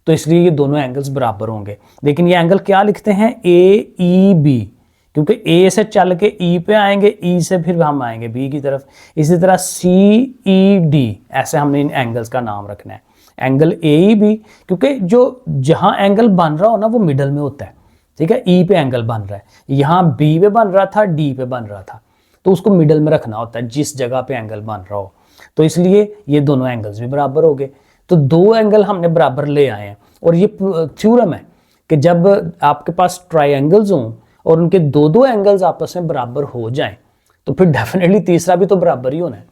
तो इसलिए ये दोनों एंगल्स बराबर होंगे। लेकिन ये एंगल क्या लिखते हैं, AEB, क्योंकि ए से चल के ई पे आएंगे, ई से फिर हम आएंगे बी की तरफ। इसी तरह सी ई डी, ऐसे हमने इन एंगल्स का नाम रखना है। एंगल ए ई बी, क्योंकि जो जहां एंगल बन रहा हो ना वो मिडल में होता है, ठीक है। ई पे एंगल बन रहा है, यहाँ बी पे बन रहा था, डी पे बन रहा था, तो उसको मिडल में रखना होता है जिस जगह पे एंगल बन रहा हो। तो इसलिए ये दोनों एंगल्स भी बराबर हो गए। तो दो एंगल हमने बराबर ले आए हैं, और ये थ्योरम है कि जब आपके पास ट्राइंगल्स हों और उनके दो दो एंगल्स आपस में बराबर हो जाएं, तो फिर डेफिनेटली तीसरा भी तो बराबर ही होना है।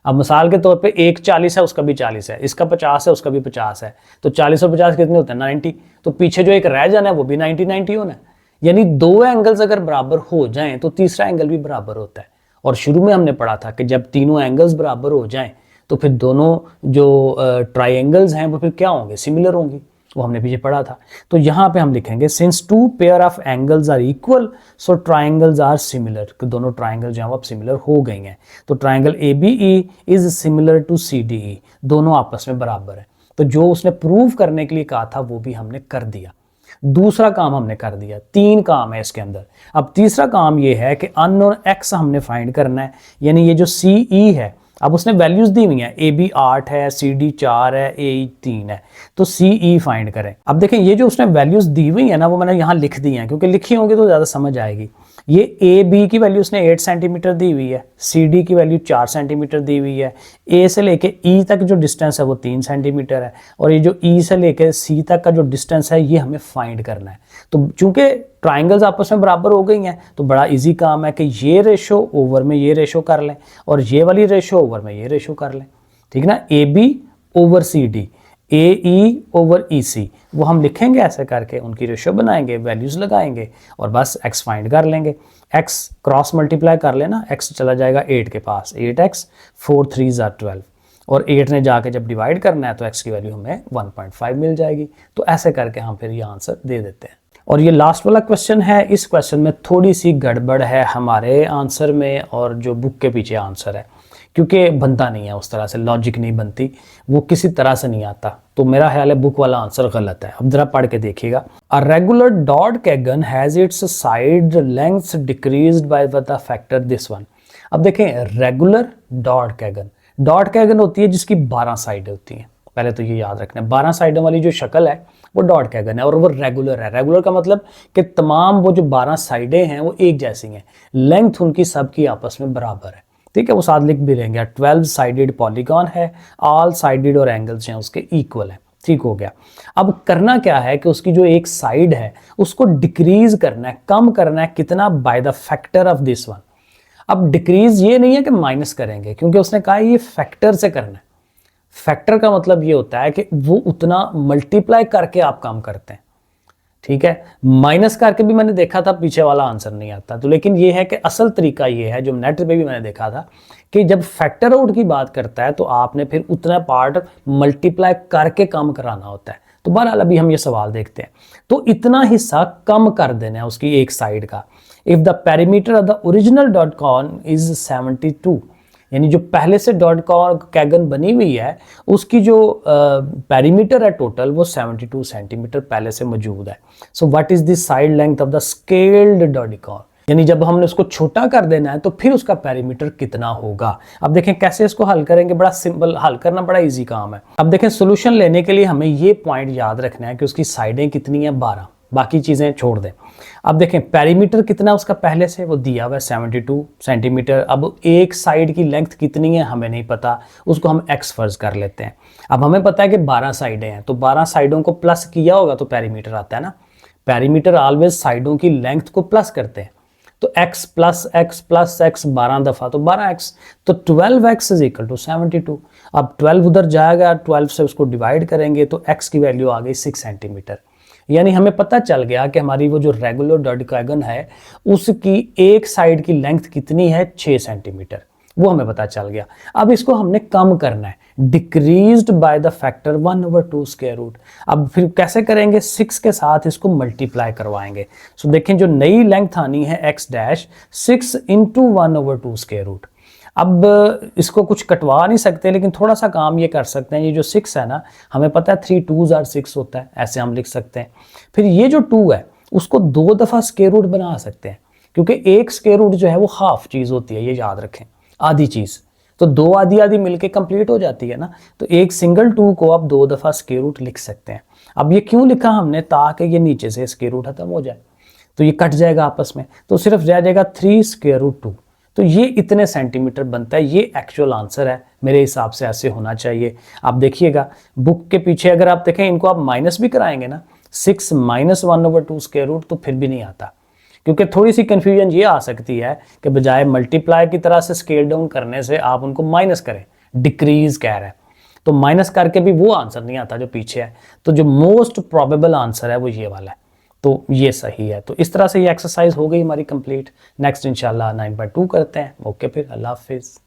अब मिसाल के तौर पे एक 40 है, उसका भी 40 है, इसका 50 है, उसका भी 50 है, तो 40 और 50 कितने होते हैं? 90। तो पीछे जो एक रह जाना है वो भी 90 होना है। यानी दो एंगल्स अगर बराबर हो जाएं तो तीसरा एंगल भी बराबर होता है। और शुरू में हमने पढ़ा था कि जब तीनों एंगल्स बराबर हो जाएं तो फिर दोनों जो ट्राइंगल्स हैं वो फिर क्या होंगे? सिमिलर होंगी। वो हमने पीछे पढ़ा था। तो यहाँ पे हम लिखेंगे since two pair of angles are equal so triangles are similar, कि दोनों ट्राइंगल जो हैं वो अब सिमिलर हो गई हैं। तो triangle A B E is similar to C D E, दोनों आपस में बराबर है। तो जो उसने प्रूव करने के लिए कहा था वो भी हमने कर दिया। दूसरा काम हमने कर दिया। तीन काम है इसके अंदर। अब तीसरा काम ये है कि अननोन एक्स हमने फाइंड करना है, यानी ये जो सी ई है, अब उसने वैल्यूज दी हुई हैं, ए बी 8 है, सी डी 4 है, ए 3 है, तो सी ई फाइंड करें। अब देखें ये जो उसने वैल्यूज दी हुई है ना वो मैंने यहाँ लिख दी हैं, क्योंकि लिखी होंगी तो ज़्यादा समझ आएगी। ये ए बी की वैल्यू उसने 8 सेंटीमीटर दी हुई है, सी डी की वैल्यू 4 सेंटीमीटर दी हुई है, ए से लेके ई तक जो डिस्टेंस है वो 3 सेंटीमीटर है, और ये जो ई से लेके सी तक का जो डिस्टेंस है ये हमें फाइंड करना है। तो चूंकि ट्राइंगल्स आपस में बराबर हो गई हैं तो बड़ा इजी काम है कि ये रेशो ओवर में ये रेशो कर लें, और ये वाली रेशो ओवर में ये रेशो कर लें, ठीक ना। A B over C D, A E over E C, वो हम लिखेंगे ऐसे करके, उनकी रेशो बनाएंगे, वैल्यूज लगाएंगे और बस एक्स फाइंड कर लेंगे। एक्स क्रॉस मल्टीप्लाई कर लेना, एक्स चला जाएगा 8 के पास, 8x 4 3 12, और 8 ने जाके जब डिवाइड करना है तो x की वैल्यू हमें 1.5 मिल जाएगी। तो ऐसे करके हम फिर ये आंसर दे देते हैं। और ये लास्ट वाला क्वेश्चन है, इस क्वेश्चन में थोड़ी सी गड़बड़ है हमारे आंसर में और जो बुक के पीछे आंसर है, क्योंकि बनता नहीं है उस तरह से, लॉजिक नहीं बनती, वो किसी तरह से नहीं आता। तो मेरा ख्याल है बुक वाला आंसर गलत है। अब जरा पढ़ के देखिएगा। A regular dodecagon has its side lengths decreased by the factor this one. अब देखें रेगुलर डॉट कैगन होती है जिसकी 12 साइडें होती हैं। पहले तो ये याद रखना है, 12 साइडों वाली जो शक्ल है वो डॉट कैगन है, और वो रेगुलर है। रेगुलर का मतलब कि तमाम वो जो 12 साइडें हैं वो एक जैसी हैं, लेंथ उनकी सबकी आपस में बराबर है, ठीक है। वो साथ लिख भी लेंगे। 12 साइडेड पॉलीगॉन है, ऑल साइडेड और एंगल्स हैं उसके इक्वल है, ठीक हो गया। अब करना क्या है कि उसकी जो एक साइड है उसको डिक्रीज करना है, कम करना है। कितना? Bye the factor of this one. अब डिक्रीज ये नहीं है कि माइनस करेंगे, क्योंकि उसने कहा ये फैक्टर से करना है। फैक्टर का मतलब ये होता है कि वो उतना मल्टीप्लाई करके आप काम करते हैं, ठीक है। माइनस करके भी मैंने देखा था, पीछे वाला आंसर नहीं आता। तो लेकिन ये है कि असल तरीका ये है, जो नेट पे भी मैंने देखा था, कि जब फैक्टर आउट की बात करता है तो आपने फिर उतना पार्ट मल्टीप्लाई करके काम कराना होता है। तो बहरहाल अभी हम ये सवाल देखते हैं। तो इतना हिस्सा कम कर देना है उसकी एक साइड का। If the perimeter of the original dot cone is 72, यानी जो पहले से डॉट कैगन बनी हुई है उसकी जो पेरीमीटर है टोटल वो 72 सेंटीमीटर पहले से मौजूद है। So what is the side length of the scaled dodecagon, यानी जब हमने उसको छोटा कर देना है तो फिर उसका पेरीमीटर कितना होगा। अब देखें कैसे इसको हल करेंगे। बड़ा सिंपल, हल करना बड़ा इजी काम है। अब देखें सोल्यूशन लेने के लिए हमें ये पॉइंट याद रखना है कि उसकी साइडें कितनी है, 12, बाकी चीजें छोड़ दें। अब देखें पेरीमीटर कितना उसका पहले से वो दिया हुआ है 72 सेंटीमीटर। अब एक साइड की लेंथ कितनी है हमें नहीं पता, उसको हम x फर्ज कर लेते हैं। अब हमें पता है कि 12 साइडें हैं, तो 12 साइडों को प्लस किया होगा तो पेरीमीटर आता है ना। पेरीमीटर ऑलवेज साइडों की लेंथ को प्लस करते हैं, तो x प्लस x 12 दफा तो 12x, तो 12x इज इक्वल टू 72। अब 12 उधर जाएगा, 12 से उसको डिवाइड करेंगे तो x की वैल्यू आ गई 6 सेंटीमीटर। यानी हमें पता चल गया कि हमारी वो जो रेगुलर डॉडेकागन है उसकी एक साइड की लेंथ कितनी है, 6 सेंटीमीटर, वो हमें पता चल गया। अब इसको हमने कम करना है, decreased by the factor 1/2 square root. अब फिर कैसे करेंगे? 6 के साथ इसको मल्टीप्लाई करवाएंगे। सो देखें जो नई लेंथ आनी है x dash 6 into 1/2 square root. अब इसको कुछ कटवा नहीं सकते, लेकिन थोड़ा सा काम ये कर सकते हैं। ये जो 6 है ना, हमें पता है 3 2s are 6 होता है, ऐसे हम लिख सकते हैं। फिर ये जो 2 है उसको 2 दफ़ा स्क्वायर रूट बना सकते हैं, क्योंकि एक स्क्वायर रूट जो है वो हाफ चीज़ होती है, ये याद रखें, आधी चीज़। तो दो आधी आधी मिलके कंप्लीट हो जाती है ना। तो एक सिंगल 2 को आप 2 दफ़ा स्क्वायर रूट लिख सकते हैं। अब ये क्यों लिखा हमने, ताकि ये नीचे से स्क्वायर रूट खत्म हो जाए, तो ये कट जाएगा आपस में, तो सिर्फ रह जाएगा 3 स्क्वायर रूट 2। तो ये इतने सेंटीमीटर बनता है, ये एक्चुअल आंसर है, मेरे हिसाब से ऐसे होना चाहिए। आप देखिएगा बुक के पीछे अगर आप देखें, इनको आप माइनस भी कराएंगे ना, 6 माइनस 1/2 स्क्वायर रूट, तो फिर भी नहीं आता। क्योंकि थोड़ी सी कंफ्यूजन ये आ सकती है कि बजाय मल्टीप्लाई की तरह से स्केल डाउन करने से आप उनको माइनस करें, डिक्रीज कह रहे हैं, तो माइनस करके भी वो आंसर नहीं आता जो पीछे है। तो जो मोस्ट प्रोबेबल आंसर है वो ये वाला है, तो ये सही है। तो इस तरह से ये एक्सरसाइज हो गई हमारी कंप्लीट। नेक्स्ट इंशाल्लाह 9/2 करते हैं। ओके, फिर अल्लाह हाफिज़।